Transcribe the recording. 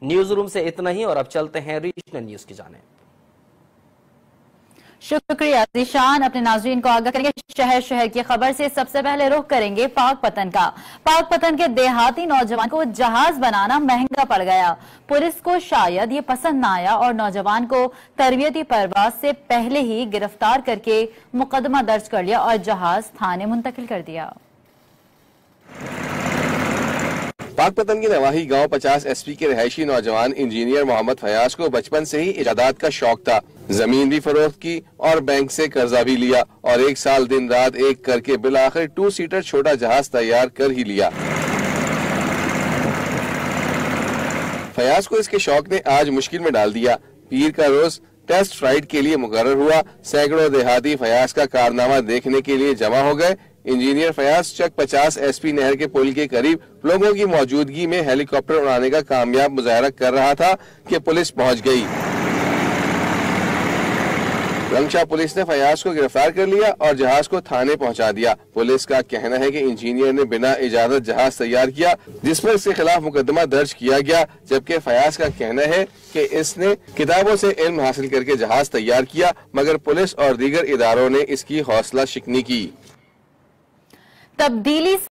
News room से इतना ही और अब चलते हैं रीजनल न्यूज की जाने। शुक्रिया ज़ीशान। अपने नाज़रीन को आगाह करेंगे शहर शहर की खबर से। सबसे पहले रुख करेंगे पाकपतन का। पाकपतन के देहाती नौजवान को जहाज बनाना महंगा पड़ गया। पुलिस को शायद ये पसंद न आया और नौजवान को तरबियती परवाज से पहले ही गिरफ्तार करके मुकदमा दर्ज कर लिया और जहाज थाने मुंतकिल कर दिया। पाकपतन के नवाही गांव 50 एसपी के रहायशी नौजवान इंजीनियर मोहम्मद फयाज को बचपन से ही इजादात का शौक था। जमीन भी फरोख्त की और बैंक से कर्जा भी लिया और 1 साल दिन रात एक करके बिलाखिर 2 सीटर छोटा जहाज तैयार कर ही लिया। फयाज को इसके शौक ने आज मुश्किल में डाल दिया। पीर का रोज टेस्ट फ्लाइट के लिए मुकर्रर हुआ। सैकड़ों देहाती फयाज का कारनामा देखने के लिए जमा हो गए। इंजीनियर फयाज चक 50 एसपी नहर के पुल के करीब लोगों की मौजूदगी में हेलीकॉप्टर उड़ाने का कामयाब मुजाहरा कर रहा था कि पुलिस पहुंच गई। रंगशाह पुलिस ने फयाज को गिरफ्तार कर लिया और जहाज को थाने पहुंचा दिया। पुलिस का कहना है कि इंजीनियर ने बिना इजाजत जहाज तैयार किया, जिस पर इसके खिलाफ मुकदमा दर्ज किया गया, जबकि फयाज का कहना है कि इसने किताबों से इल्म हासिल करके जहाज तैयार किया, मगर पुलिस और दीगर इदारों ने इसकी हौसला शिकनी की। तब्दीली